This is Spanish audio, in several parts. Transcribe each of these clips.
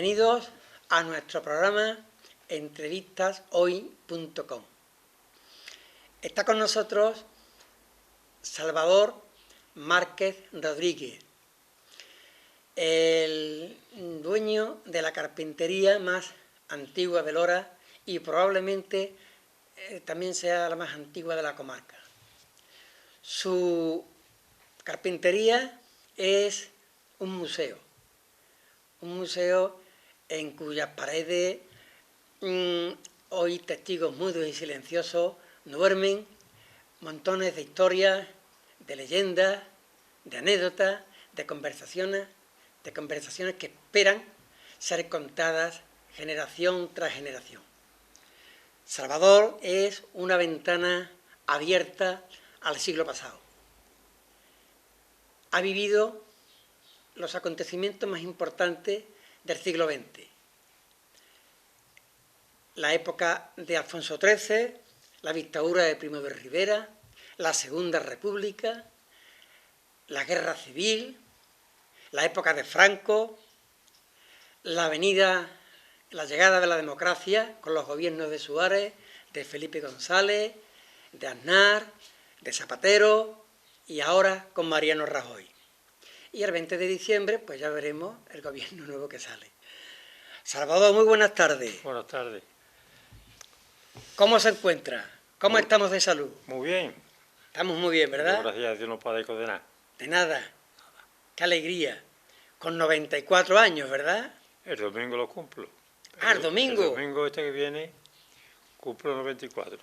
Bienvenidos a nuestro programa entrevistashoy.com. Está con nosotros Salvador Márquez Rodríguez, el dueño de la carpintería más antigua de Lora y probablemente también sea la más antigua de la comarca. Su carpintería es un museo en cuyas paredes hoy testigos mudos y silenciosos duermen montones de historias, de leyendas, de anécdotas, de conversaciones que esperan ser contadas generación tras generación. Salvador es una ventana abierta al siglo pasado. Ha vivido los acontecimientos más importantes del siglo XX. La época de Alfonso XIII, la dictadura de Primo de Rivera, la Segunda República, la Guerra Civil, la época de Franco, la llegada de la democracia con los gobiernos de Suárez, de Felipe González, de Aznar, de Zapatero y ahora con Mariano Rajoy. Y el 20 de diciembre, pues ya veremos el gobierno nuevo que sale. Salvador, muy buenas tardes. Buenas tardes. ¿Cómo se encuentra? ¿Cómo estamos de salud? Muy bien. Estamos muy bien, ¿verdad? Gracias a Dios no padezco de nada. De nada. Qué alegría. Con 94 años, ¿verdad? El domingo lo cumplo. El domingo. El domingo este que viene cumplo 94.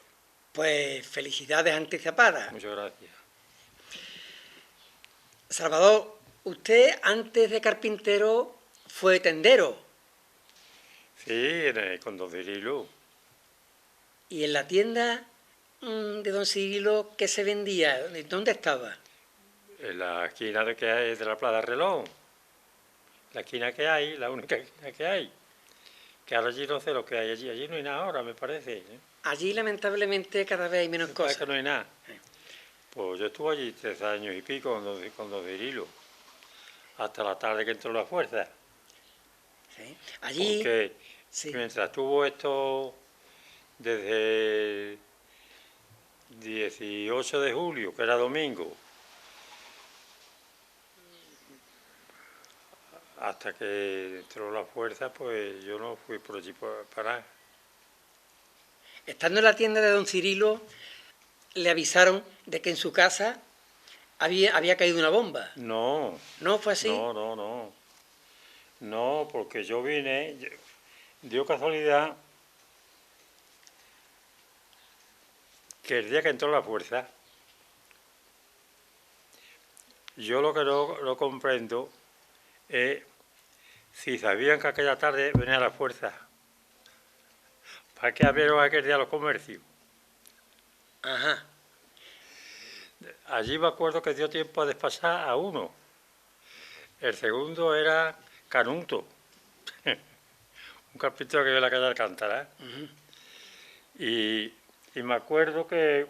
Pues felicidades anticipadas. Muchas gracias. Salvador, usted antes de carpintero fue tendero. Sí, con don Cirilo. ¿Y en la tienda de don Cirilo qué se vendía? ¿Dónde estaba? En la esquina que hay de la Plaza Reloj. La esquina que hay, la única esquina que hay. Que ahora allí no sé lo que hay allí. Allí no hay nada ahora, me parece. Allí lamentablemente cada vez hay menos cosas. Que no hay nada. Pues yo estuve allí 3 años y pico con don Cirilo. Hasta la tarde que entró la fuerza. ¿Sí? Allí, porque sí. Mientras tuvo esto desde el 18 de julio, que era domingo, hasta que entró la fuerza, pues yo no fui por allí para nada. Estando en la tienda de don Cirilo, le avisaron de que en su casa había caído una bomba. No. ¿No fue así? No. No, porque yo vine, dio casualidad que el día que entró la fuerza, yo lo que no comprendo es si sabían que aquella tarde venía la fuerza, ¿para qué abrieron aquel día los comercios? Ajá. Allí me acuerdo que dio tiempo a despachar a uno. El segundo era Canuto, un carpintero que vive en la calle Alcántara. Y me acuerdo que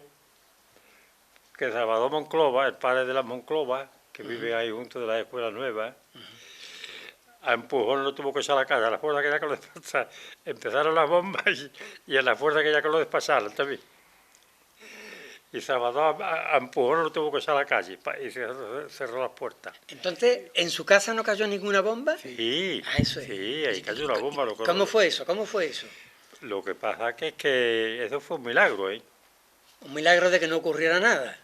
Salvador Monclova, el padre de la Monclova, que vive ahí junto de la escuela nueva, a empujón lo tuvo que echar a la calle, a la fuerza que ya que lo despacharon. Empezaron las bombas y a la fuerza que ya que lo despacharon también. Y Salvador a empujón lo tuvo que echar a la calle y cerró las puertas. Entonces, ¿en su casa no cayó ninguna bomba? Sí, eso es. Sí, ahí cayó una bomba. ¿Cómo fue eso? Lo que pasa es que eso fue un milagro, ¿eh? Un milagro de que no ocurriera nada.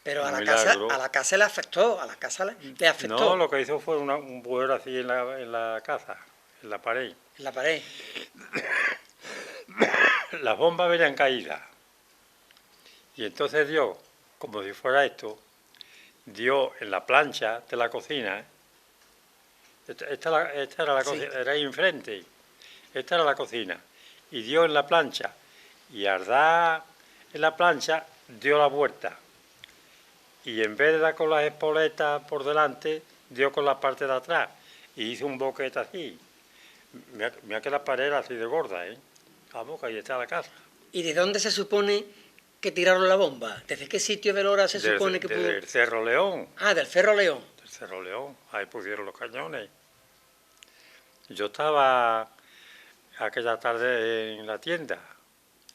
Pero a la casa le afectó, le afectó. No, lo que hizo fue un agujero así en la casa, en la pared. En la pared. Las bombas venían caídas. Y entonces dio, como si fuera esto, dio en la plancha de la cocina. Esta era la cocina, era ahí enfrente. Esta era la cocina. Y dio en la plancha. Y al dar en la plancha, dio la vuelta. Y en vez de dar con las espoletas por delante, dio con la parte de atrás. Y hizo un boquete así. Mira que la pared era así de gorda, ¿eh? Vamos, que ahí está la casa. ¿Y de dónde se supone que tiraron la bomba? ¿Desde qué sitio de Lora se supone que pudo...? Desde el Cerro León. Ah, del Cerro León. Del Cerro León. Ahí pusieron los cañones. Yo estaba aquella tarde en la tienda,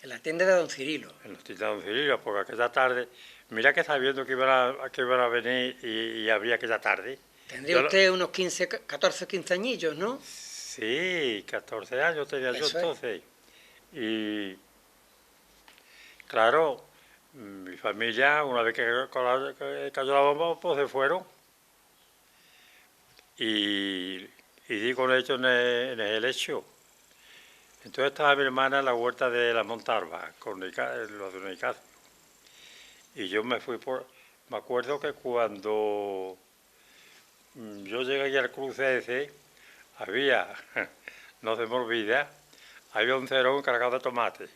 En la tienda de don Cirilo. en la tienda de don Cirilo, porque aquella tarde, mira que sabiendo que iban a venir y habría aquella tarde. Tendría usted unos 15, 14, 15 añillos, ¿no? Sí, 14 años tenía yo Eso es. entonces. Y claro, mi familia, una vez que cayó la bomba, pues se fueron. Y di con ellos en el hecho. Entonces estaba mi hermana en la huerta de la Montalva, con los de Unicacio. Y yo me fui por... Me acuerdo que cuando yo llegué aquí al cruce ese, había, no se me olvida, había un cerón cargado de tomate.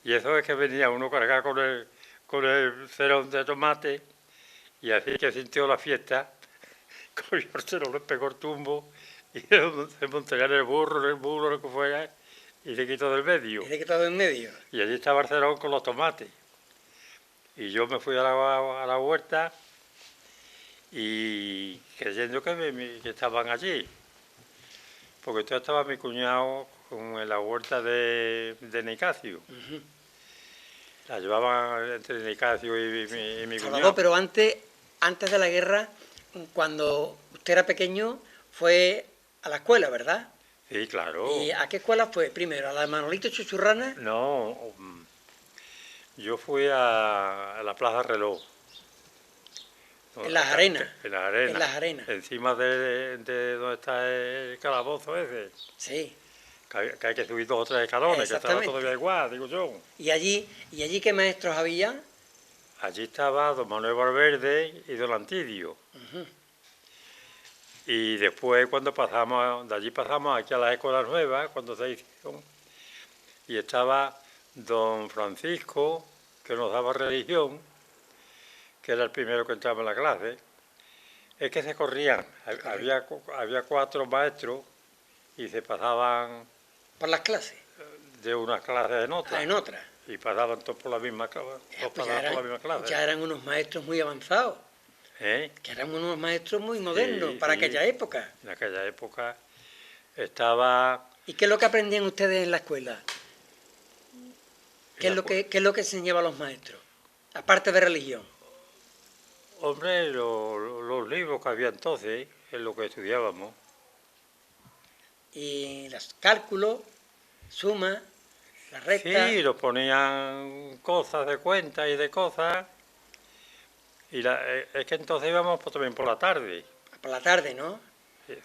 Y eso es que venía uno cargado con el cerón de tomate, y así que sintió la fiesta, cogió el cerón, le pegó el tumbo, y se montó en el burro, lo que fuera, y se quitó del medio. Tiene que todo en medio. Y allí estaba el cerón con los tomates. Y yo me fui a la huerta y creyendo que estaban allí. Porque entonces estaba mi cuñado en la huerta de Nicasio. La llevaban entre Nicasio y mi Salvador, cuñado. pero antes de la guerra, cuando usted era pequeño, fue a la escuela, ¿verdad? Sí, claro. ¿Y a qué escuela fue? Primero, a la de Manolito Chuchurrana, No, yo fui a la Plaza Reloj. en Las Arenas. En las arenas. En Las Arenas. Encima de donde está el calabozo ese. Sí. Que hay que subir 2 o 3 escalones, que estaba Exactamente. todavía igual, digo yo. ¿Y allí qué maestros había? Allí estaba don Manuel Valverde y don Antidio. Y después cuando pasamos, de allí pasamos aquí a las escuelas nuevas, cuando se hicieron, y estaba don Francisco, que nos daba religión, que era el primero que entraba en la clase. Es que se corrían, había 4 maestros y se pasaban Por las clases. de unas clases en otras. En otras. Y pasaban todos por la misma, todos pasaban por la misma clase. Ya eran unos maestros muy avanzados. ¿Eh? Que eran unos maestros muy modernos Sí, para sí. aquella época. En aquella época estaba... ¿Y qué es lo que aprendían ustedes en la escuela? ¿Qué es lo que enseñaba a los maestros? Aparte de religión. Hombre, los libros que había entonces, es lo que estudiábamos. Y los cálculos, sumas, la recta. Sí, nos ponían cosas de cuentas y de cosas. Y es que entonces íbamos también por la tarde. Por la tarde, ¿no?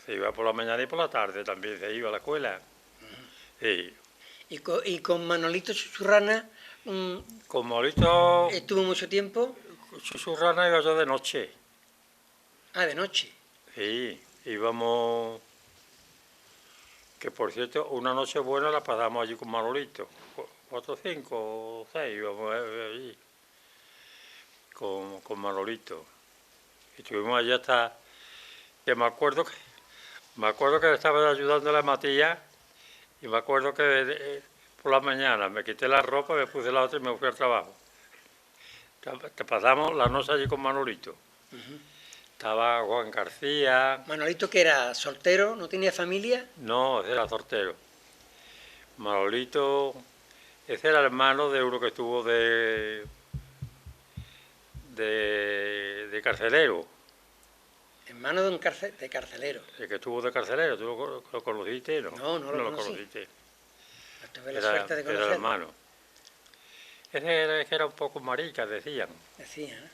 Se iba por la mañana y por la tarde también se iba a la escuela. Sí. Y con Manolito Chuchurrana Con Maurito estuvo mucho tiempo. Susurrana iba yo de noche. Ah, de noche. Sí, íbamos... Que por cierto, una noche buena la pasamos allí con Manolito. 4, 5 o 6 íbamos allí. Con Manolito. Y estuvimos allí hasta... Que me acuerdo que le estaba ayudando a la Matías. Y me acuerdo que por la mañana me quité la ropa, me puse la otra y me fui al trabajo. Te pasamos la noche allí con Manolito. Estaba Juan García. Manolito, que era soltero, no tenía familia. No, ese era soltero. Manolito, ese era hermano de uno que estuvo de carcelero. Hermano de un carcelero. El que estuvo de carcelero, ¿tú lo conociste? No lo conocí. conociste. Tuve la suerte de Era conocerlo. hermano. Ese era un poco marica, decían. Decía, ¿no?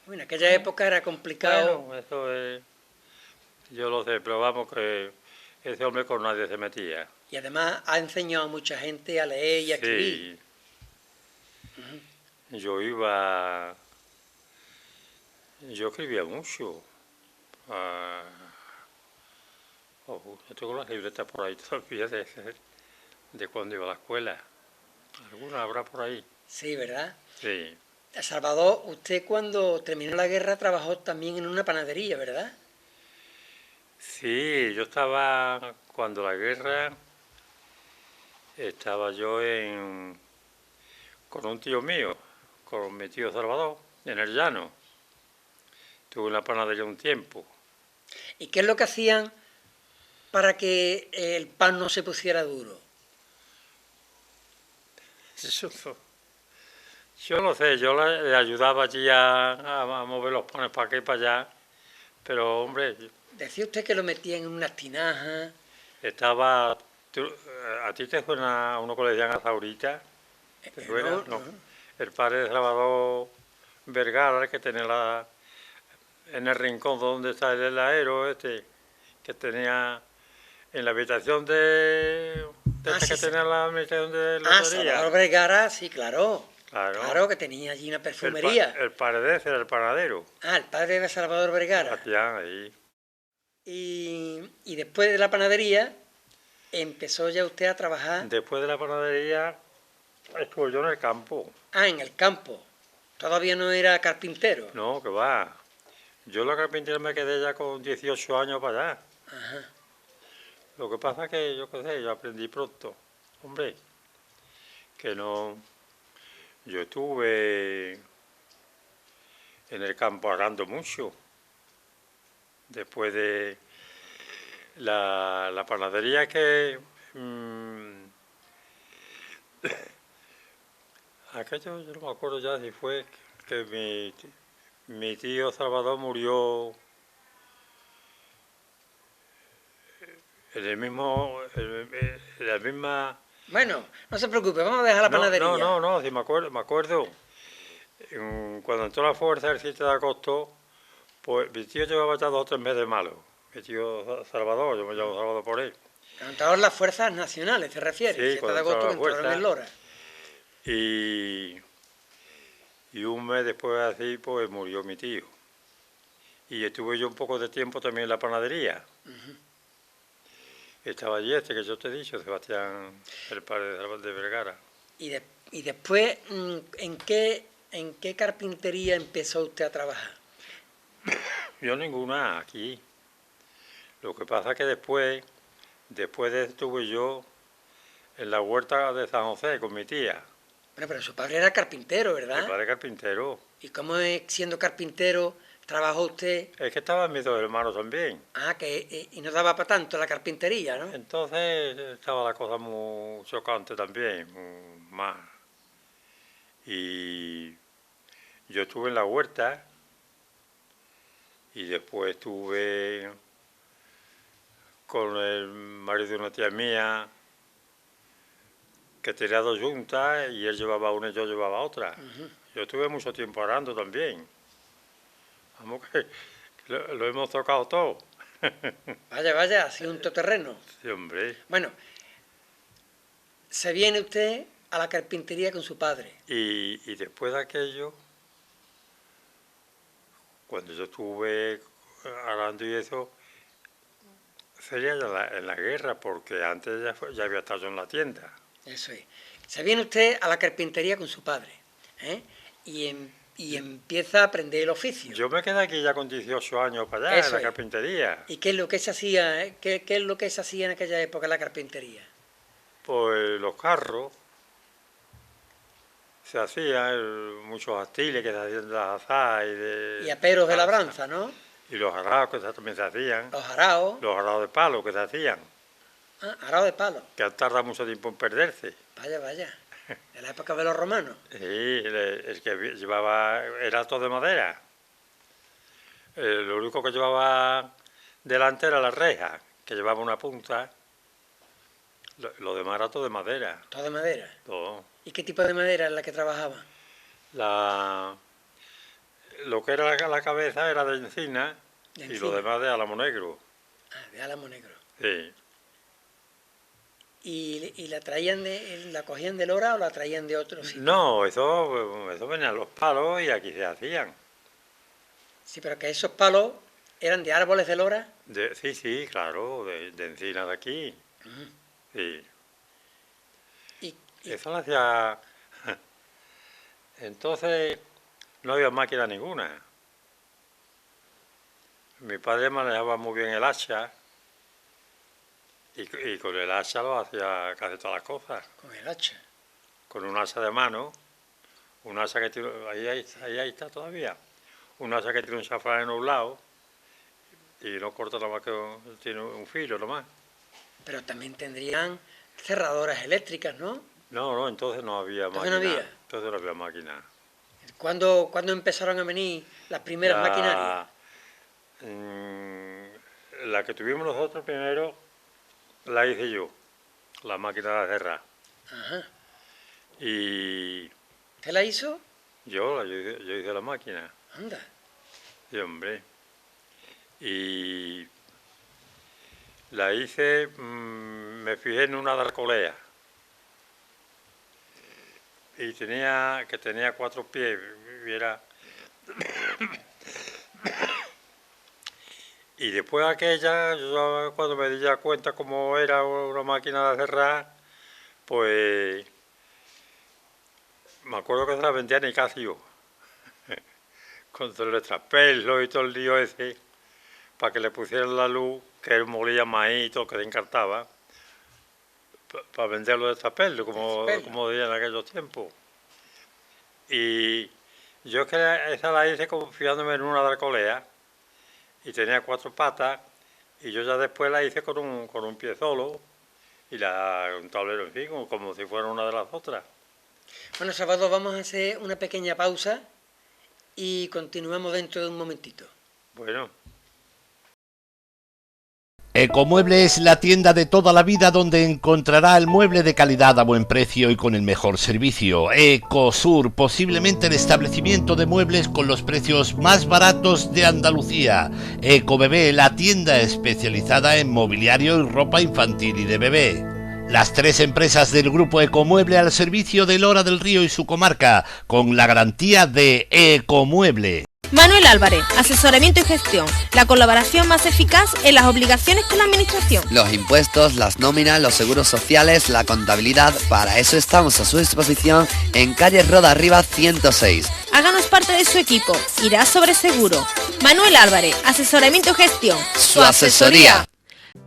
Bueno, en aquella época era complicado. Bueno, eso es... Yo lo sé, pero vamos que ese hombre con nadie se metía. Y además ha enseñado a mucha gente a leer y a escribir. Sí. Yo escribía mucho. Yo tengo las libretas por ahí todavía de cuando iba a la escuela. ¿Alguna habrá por ahí? Sí, ¿verdad? Sí. Salvador, usted cuando terminó la guerra trabajó también en una panadería, ¿verdad? Sí, yo estaba, cuando la guerra, estaba yo con un tío mío, con mi tío Salvador, en el llano. Tuve una panadería un tiempo. ¿Y qué es lo que hacían para que el pan no se pusiera duro? Yo no sé, yo le ayudaba allí a mover los panes para aquí y para allá, pero hombre, Decía usted que lo metía en unas tinajas. estaba... ¿A ti te suena uno que le decían azaurita? ¿Te suena? No, No. no. El padre de Salvador Vergara, que tenía en el rincón donde está el heladero, que tenía en la habitación de esta Sí, que tenía la habitación de Salvador lotería. Vergara, sí, claro. Claro. Claro, que tenía allí una perfumería. El padre de ese era el panadero. El padre de Salvador Vergara. Hacían ahí. Y después de la panadería, empezó ya usted a trabajar. Después de la panadería, estuve yo en el campo. En el campo. Todavía no era carpintero. No, que va. Yo la carpintería me quedé ya con 18 años para allá. Ajá. Lo que pasa es que, yo qué sé, yo aprendí pronto. Hombre, que no... Yo estuve en el campo arando mucho. Después de la panadería que... aquello yo no me acuerdo ya si fue que mi tío Salvador murió en el mismo... en la misma... Bueno, no se preocupe, vamos a dejar la panadería. No, sí me acuerdo. Cuando entró la fuerza el 7 de agosto, pues mi tío llevaba ya 2 o 3 meses malo. Mi tío Salvador, yo me llamo Salvador por él. Cuando entraron las fuerzas nacionales, ¿se refiere? Sí, El 7 de cuando agosto que entraron las entraron en Lora. Y un mes después así, pues murió mi tío. Y estuve yo un poco de tiempo también en la panadería. Estaba allí que yo te he dicho, Sebastián, el padre de Vergara. Y después, ¿en qué carpintería empezó usted a trabajar? Yo ninguna aquí. Lo que pasa es que después de estuve yo en la huerta de San José con mi tía. Bueno, pero su padre era carpintero, Mi ¿verdad? padre carpintero. ¿Y cómo siendo carpintero trabajó usted? Es que estaban mis 2 hermanos también. Y no daba para tanto la carpintería, ¿no? Entonces estaba la cosa muy chocante también, más. Y yo estuve en la huerta y después estuve con el marido de una tía mía que tenía 2 yuntas y él llevaba una y yo llevaba otra. Yo estuve mucho tiempo arando también. Vamos que lo hemos tocado todo. Vaya, ha sido un todoterreno. Sí, hombre. Bueno, se viene usted a la carpintería con su padre. Y después de aquello, cuando yo estuve arando y eso, sería ya en la guerra, porque antes ya había estado yo en la tienda. Eso es. Se viene usted a la carpintería con su padre, ¿eh? Y empieza a aprender el oficio. Yo me quedé aquí ya con 18 años para allá, en la carpintería. ¿Y qué es lo que se hacía? ¿Qué es lo que se hacía en aquella época en la carpintería? Pues los carros se hacían, muchos astiles que se hacían de las azadas y aperos de labranza, ¿no? Y los araos que también se hacían. Los araos. Los araos de palo que se hacían. Arao de palo. Que han tardado mucho tiempo en perderse. Vaya. De la época de los romanos. Sí, el que llevaba era todo de madera. Lo único que llevaba delante era la reja, que llevaba una punta. Lo demás era todo de madera. ¿Todo de madera? Todo. ¿Y qué tipo de madera es la que trabajaba? Lo que era la cabeza era de encina y lo demás de álamo negro. De álamo negro. Sí. ¿Y la cogían de Lora o la traían de otro sitio? No, eso venían los palos y aquí se hacían. Sí, pero que esos palos eran de árboles de Lora. Sí, claro, de encina de aquí. Sí. Eso lo hacía... Entonces no había máquina ninguna. Mi padre manejaba muy bien el hacha y con el hacha lo hacía casi todas las cosas. ¿Con el hacha? Con un hacha de mano, un hacha que tiene... Ahí está todavía. Un hacha que tiene un chaflán en un lado y no corta nada más que tiene un filo nomás. Pero también tendrían cerradoras eléctricas, ¿no? No, entonces no había Entonces máquina. no había. Entonces no había máquina. ¿Cuándo empezaron a venir las primeras maquinarias? La que tuvimos nosotros primero la hice yo, la máquina de cerrar. Ajá. Y ¿Usted la hizo? yo hice la máquina, Anda. sí, hombre. Y la hice, me fijé en una de Arcolea. Y tenía 4 pies, y era... Y después aquella, yo cuando me di ya cuenta cómo era una máquina de cerrar, pues me acuerdo que se la vendía en Nicasio, con todo el extrapelo y todo el lío ese, para que le pusieran la luz, que él molía maíz y todo, que le encantaba, para venderlo de extrapelo, como decían en aquellos tiempos. Y yo es que esa la hice confiándome en una de Arcolea, y tenía 4 patas, y yo ya después la hice con un pie solo, y un tablero, en fin, como si fuera una de las otras. Bueno, Salvador, vamos a hacer una pequeña pausa y continuamos dentro de un momentito. Bueno. Ecomueble es la tienda de toda la vida donde encontrará el mueble de calidad a buen precio y con el mejor servicio. Ecosur, posiblemente el establecimiento de muebles con los precios más baratos de Andalucía. Ecobebé, la tienda especializada en mobiliario y ropa infantil y de bebé. Las 3 empresas del grupo Ecomueble al servicio de Lora del Río y su comarca, con la garantía de Ecomueble. Manuel Álvarez, asesoramiento y gestión, la colaboración más eficaz en las obligaciones con la administración. Los impuestos, las nóminas, los seguros sociales, la contabilidad, para eso estamos a su disposición en calle Roda Arriba 106. Háganos parte de su equipo, irá sobre seguro. Manuel Álvarez, asesoramiento y gestión, su asesoría.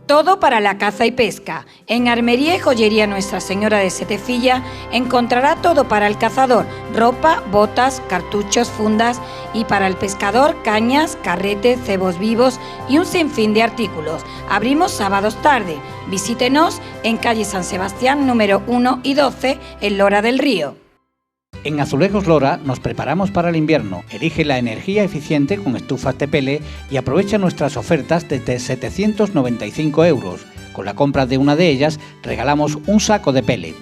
Todo para la caza y pesca. En Armería y Joyería Nuestra Señora de Setefilla encontrará todo para el cazador: ropa, botas, cartuchos, fundas, y para el pescador cañas, carretes, cebos vivos y un sinfín de artículos. Abrimos sábados tarde. Visítenos en calle San Sebastián número 1 y 12 en Lora del Río. En Azulejos Lora nos preparamos para el invierno. Elige la energía eficiente con estufas Tepele y aprovecha nuestras ofertas desde 795 €. Con la compra de una de ellas regalamos un saco de pele.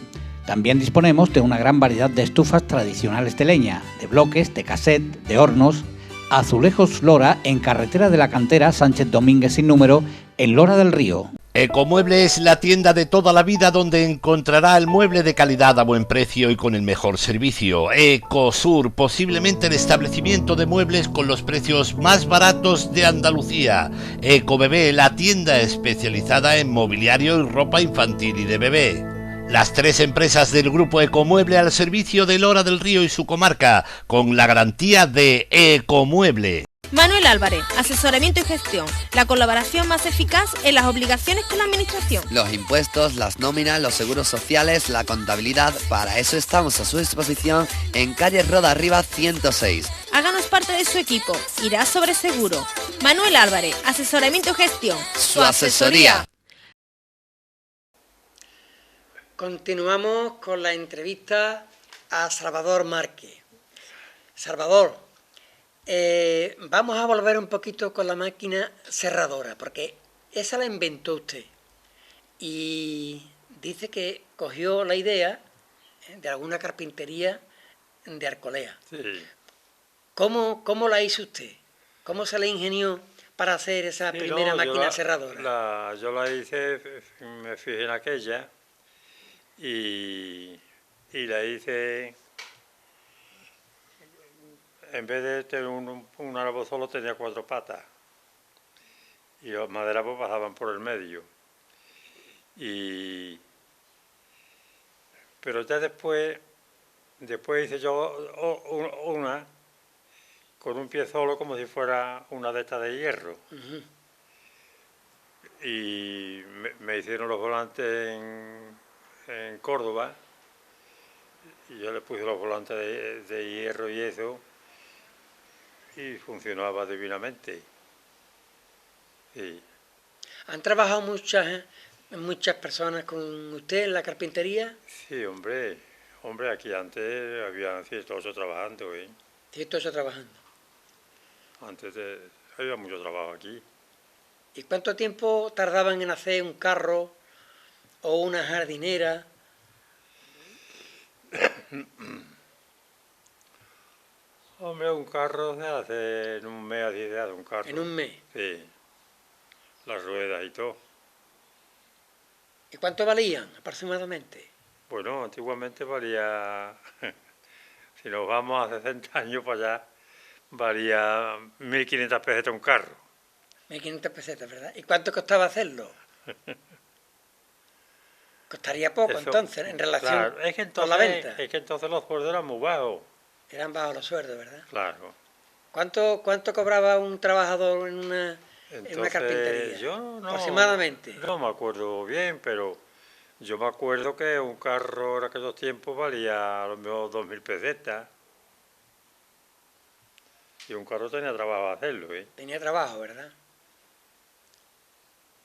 También disponemos de una gran variedad de estufas tradicionales de leña, de bloques, de cassette, de hornos. Azulejos Lora, en carretera de la Cantera, Sánchez Domínguez sin número, en Lora del Río. Ecomueble es la tienda de toda la vida donde encontrará el mueble de calidad a buen precio y con el mejor servicio. Ecosur, posiblemente el establecimiento de muebles con los precios más baratos de Andalucía. Ecobebé, la tienda especializada en mobiliario y ropa infantil y de bebé. Las 3 empresas del grupo Ecomueble al servicio de Lora del Río y su comarca, con la garantía de Ecomueble. Manuel Álvarez, asesoramiento y gestión, la colaboración más eficaz en las obligaciones con la administración. Los impuestos, las nóminas, los seguros sociales, la contabilidad, para eso estamos a su disposición en calle Roda Arriba 106. Háganos parte de su equipo, irá sobre seguro. Manuel Álvarez, asesoramiento y gestión, su asesoría. Continuamos con la entrevista a Salvador Márquez. Salvador, vamos a volver un poquito con la máquina cerradora, porque esa la inventó usted. Y dice que cogió la idea de alguna carpintería de Arcolea. Sí. ¿Cómo la hizo usted? ¿Cómo se le ingenió para hacer esa primera máquina cerradora? Yo la hice, me fijé en aquella y la hice, en vez de tener un árbol solo, tenía 4 patas y los maderas pasaban por el medio. Pero ya después hice yo una con un pie solo, como si fuera una de estas de hierro. Uh-huh. Y me hicieron los volantes en Córdoba, y yo le puse los volantes de hierro y eso, y funcionaba divinamente. Sí. Han trabajado muchas muchas personas con usted en la carpintería? Sí, hombre, aquí antes había 108 trabajando, ¿eh? 108 trabajando. Había mucho trabajo aquí. ¿Y cuánto tiempo tardaban en hacer un carro o una jardinera? Hombre, un carro se hace en un mes, 10 días de un carro. En un mes. Sí, las ruedas y todo. ¿Y cuánto valían aproximadamente? Bueno, antiguamente valía, si nos vamos a 60 años para allá, valía 1.500 pesetas un carro. 1.500 pesetas, ¿verdad? ¿Y cuánto costaba hacerlo? Costaría poco, Eso, entonces, en relación claro, es que entonces, con la venta. Es que entonces los sueldos eran muy bajos. Eran bajos los sueldos, ¿verdad? Claro. ¿Cuánto cobraba un trabajador en una Entonces, carpintería? yo Aproximadamente. no me acuerdo bien, pero yo me acuerdo que un carro en aquellos tiempos valía a lo mejor 2.000 pesetas. Y un carro tenía trabajo hacerlo, ¿eh? Tenía trabajo, ¿verdad?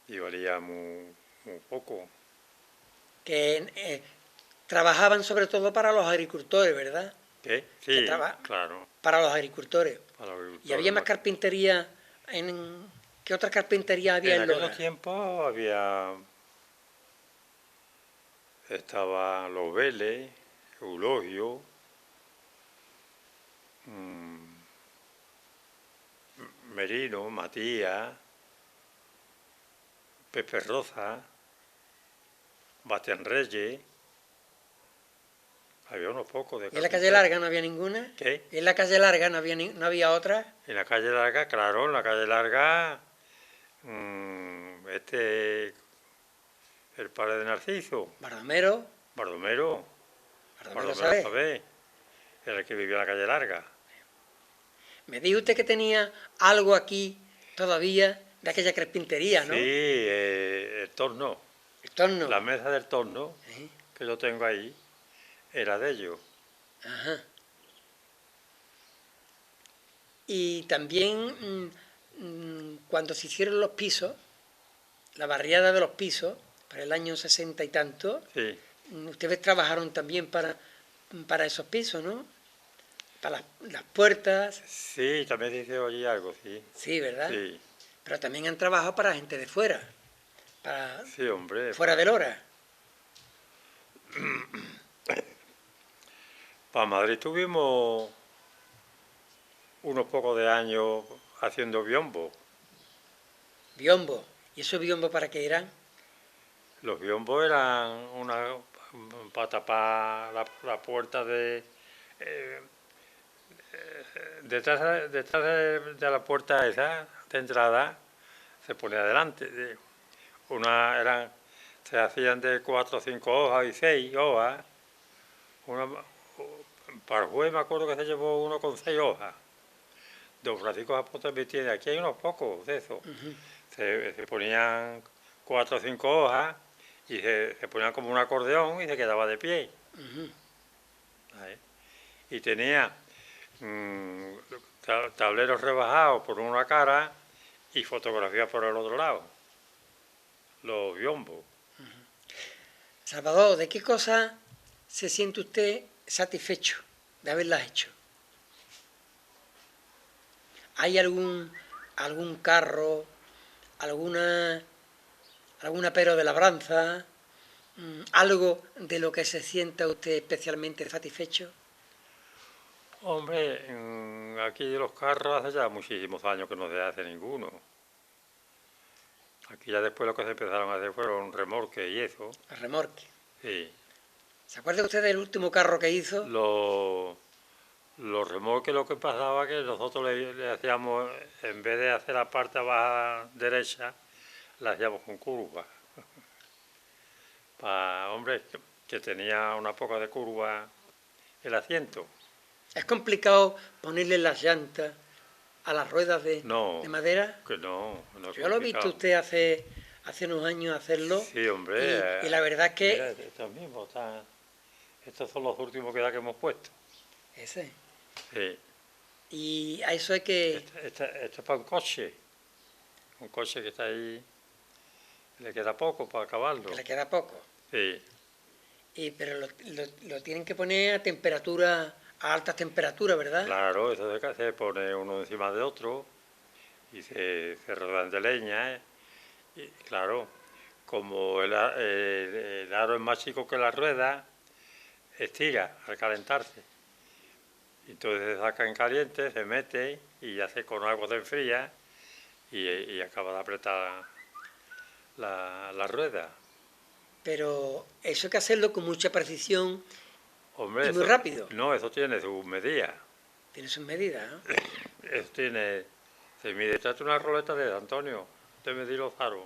Y valía muy poco. Que trabajaban sobre todo para los agricultores, ¿verdad? ¿Qué? Sí, Que claro. para los agricultores. Para los agricultores. ¿Y había más carpintería ¿Qué otras carpinterías había en Lora? En aquellos tiempos estaban los Vélez, Eulogio, Merino, Matías, Pepe Roza, Bastián Reyes. Había unos pocos de ¿Y en la calle Larga no había ninguna? ¿Qué? ¿Y en la calle Larga no había otra? En la calle Larga, claro, en la calle Larga, el padre de Narciso. Bardomero. Bardomero ¿Sabes? ¿sabes? Era el que vivía en la calle Larga. Me dijo usted que tenía algo aquí todavía de aquella carpintería, ¿no? Sí, el torno. El torno. La mesa del torno, Sí. que yo tengo ahí, era de ellos. Ajá. Y también cuando se hicieron los pisos, la barriada de los pisos, para el año 60 y tanto, Sí, ustedes trabajaron también para esos pisos, ¿no? Para las puertas. sí, también dice allí algo, sí. Sí, ¿verdad? Sí, Pero también han trabajado para gente de fuera, sí, hombre. fuera de Lora. Para Madrid tuvimos unos pocos de años haciendo biombo. Biombo. ¿Y esos biombo para qué eran? Los biombos eran para tapar la puerta detrás de la puerta esa de entrada se ponía adelante. Se hacían de 4 o 5 hojas y 6 hojas. Para el juez me acuerdo que se llevó uno con 6 hojas. Don Francisco Japón también tiene, aquí hay unos pocos de esos. Se ponían 4 o 5 hojas y se ponían como un acordeón y se quedaba de pie. Ahí. Y tenía tableros rebajados por una cara y fotografías por el otro lado. Los biombos. Salvador, ¿de qué cosa se siente usted satisfecho de haberlas hecho? ¿Hay algún carro, alguna pero de labranza, algo de lo que se sienta usted especialmente satisfecho? Hombre, aquí de los carros hace ya muchísimos años que no se hace ninguno. Aquí ya después lo que se empezaron a hacer fueron remorques y eso. El remorque. Sí. ¿Se acuerda usted del último carro que hizo? Los remolques, lo que pasaba que nosotros le hacíamos, en vez de hacer la parte baja derecha, la hacíamos con curva. Hombre, que tenía una poca de curva el asiento. ¿Es complicado ponerle las llantas a las ruedas de madera? Que no. Yo lo he visto usted hace unos años hacerlo. Sí, hombre. Y la verdad es que... Mira, estos son los últimos que hemos puesto. Ese. Sí. Y a eso hay que... Esto es para un coche que está ahí Le queda poco para acabarlo. Que le queda poco. Sí, Pero lo tienen que poner a temperatura, a altas temperaturas, ¿verdad? claro, eso se pone uno encima de otro y se rodean de leña, ¿eh? Y claro, como el aro es más chico que la rueda, estira al calentarse. Entonces se saca en caliente, se mete y ya se con agua se enfría y acaba de apretar la rueda. Pero eso hay que hacerlo con mucha precisión Hombre, y muy rápido. No, eso tiene su medida. Tiene sus medidas, ¿no? Eso tiene... Se mide, trate una roleta de Antonio, de medir los aros.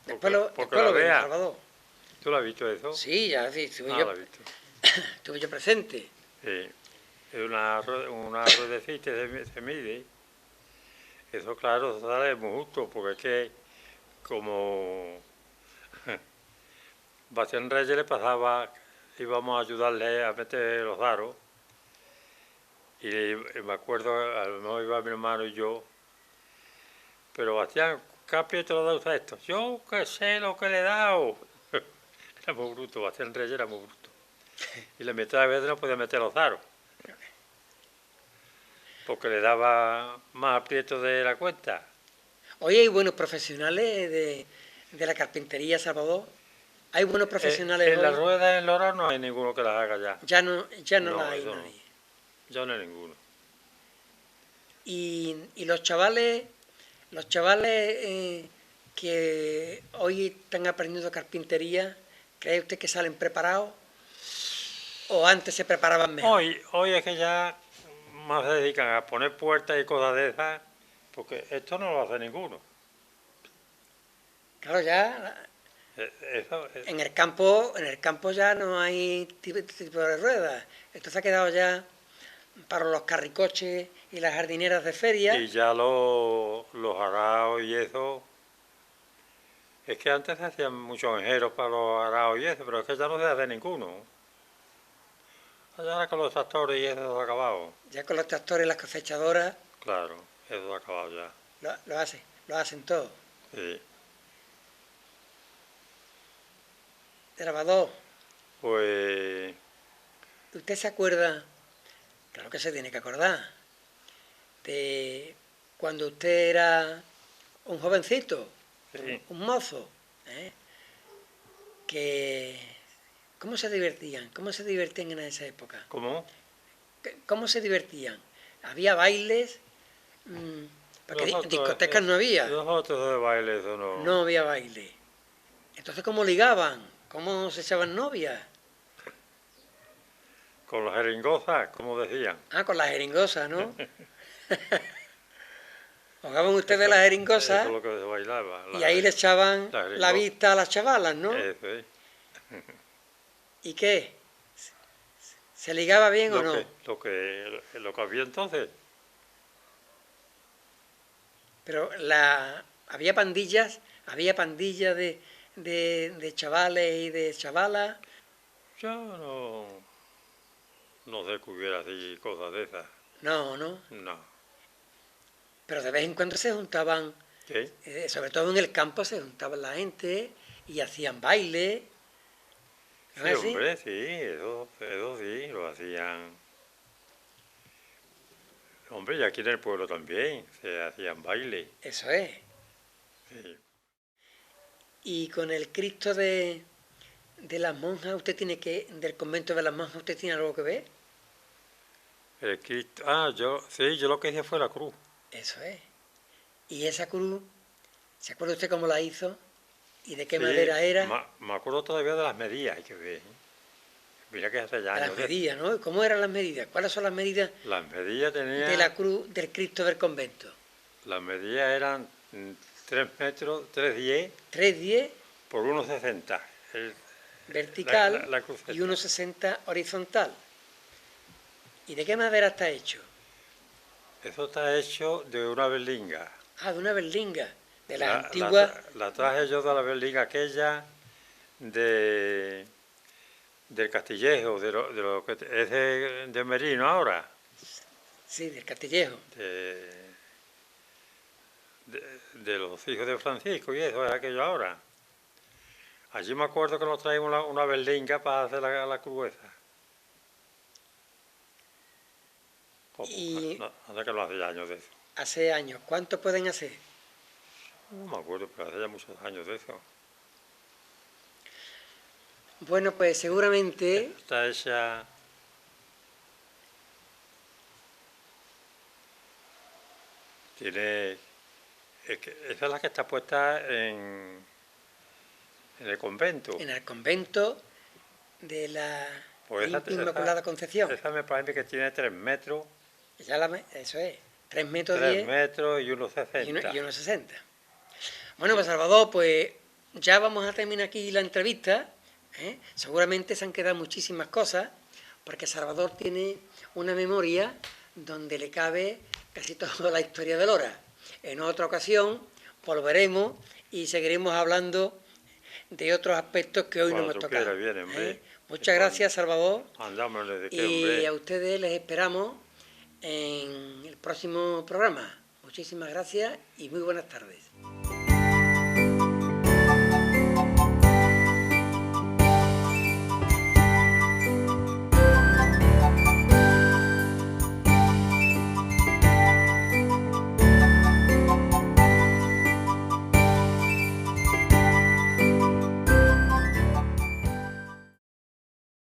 Después lo la veo, vea. Salvador. ¿Tú lo has visto eso? Sí, ya sí, Lo has visto. estuve yo presente. Sí. Es una ruedecita se mide. Eso, claro, sale muy justo, porque es que como Bastián Reyes le pasaba, íbamos a ayudarle a meter los aros, y me acuerdo, a lo mejor iba mi hermano y yo, pero Bastián, ¿qué aprieto le da usted esto? Yo que sé lo que le he dado. Era muy bruto, Bastián Reyes era muy bruto. Y la mitad de veces no podía meter los aros, porque le daba más aprieto de la cuenta. Hoy hay buenos profesionales de la carpintería, Salvador. Hay buenos profesionales En la hoy. rueda en Lora no hay ninguno que las haga ya. Ya no No, la hay eso no. nadie. Ya no hay ninguno. Y los chavales que hoy están aprendiendo carpintería, ¿cree usted que salen preparados? ¿O antes se preparaban mejor? Hoy es que ya más se dedican a poner puertas y cosas de esas, porque esto no lo hace ninguno. Claro, ya Eso, en el campo ya no hay tipo de ruedas. Esto se ha quedado ya para los carricoches y las jardineras de feria. y ya los araos y eso. Es que antes se hacían muchos enjeros para los araos y eso, pero es que ya no se hace ninguno. Ahora con los tractores y eso se ha acabado. Ya con los tractores y las cosechadoras Claro, eso se ha acabado ya. lo hacen todo. Sí. Salvador, Pues ¿usted se acuerda? Claro que se tiene que acordar. De cuando usted era un jovencito, sí. un mozo, ¿cómo se divertían? ¿Cómo se divertían en esa época? ¿Cómo? ¿Cómo se divertían? ¿Había bailes? Porque discotecas no había. Nosotros de baile eso no. No había baile. Entonces, ¿cómo ligaban? ¿Cómo se echaban novias? Con las jeringosas, como decían. Ah, con las jeringosas, ¿no? Jugaban ustedes las jeringosas Eso es lo que se bailaba. y ahí le echaban la la jeringosa. vista a las chavalas, ¿no? Eso es. ¿Y qué? ¿Se ligaba bien o no? Lo que había entonces. Pero había pandillas de chavales y de chavalas. Yo no sé que hubiera así cosas de esas. No. No. Pero de vez en cuando se juntaban, ¿Qué? sobre todo en el campo se juntaban la gente y hacían baile. ¿No Sí, es así? hombre, sí, eso sí, lo hacían. Hombre, y aquí en el pueblo también se hacían baile. Eso es. Sí. Y con el Cristo de las monjas, del convento de las monjas, ¿usted tiene algo que ver? El Cristo, yo lo que hice fue la cruz. Eso es. Y esa cruz, ¿se acuerda usted cómo la hizo? ¿Y de qué Sí, madera era? Me acuerdo todavía de las medidas, hay que ver. Mira que hace ya De años. las medidas, ¿no? ¿Cómo eran las medidas? ¿Cuáles son las medidas Las medidas tenían... de la cruz del Cristo del convento? Las medidas eran 3 metros, 3,10 3,10 por 1,60. vertical la cruceta. y 1,60 horizontal. ¿Y de qué madera está hecho? Eso está hecho de una berlinga. Ah, de una berlinga, de las antiguas. La traje yo de la berlinga aquella del Castillejo, de lo que es de Merino ahora. Sí, del Castillejo. de los hijos de Francisco y eso, es aquello ahora. Allí me acuerdo que nos traímos una berlinga para hacer la crueza. Y Anda que no hace ya años de eso. hace años, ¿cuántos pueden hacer? No me acuerdo, pero hace ya muchos años de eso. Bueno, pues seguramente Está hecha... Tiene... esa es la que está puesta en el convento. en el convento de la Pues Inmaculada Concepción. Esa me parece que tiene 3 metros. Eso es, 3 metros 3 10 metros y unos 60. y unos 60. Bueno, pues Salvador, pues ya vamos a terminar aquí la entrevista. Seguramente se han quedado muchísimas cosas, porque Salvador tiene una memoria donde le cabe casi toda la historia de Lora. En otra ocasión volveremos y seguiremos hablando de otros aspectos que hoy no hemos tocado. Muchas gracias, Salvador. Andámosle de qué, Y hombre. a ustedes les esperamos en el próximo programa. Muchísimas gracias y muy buenas tardes.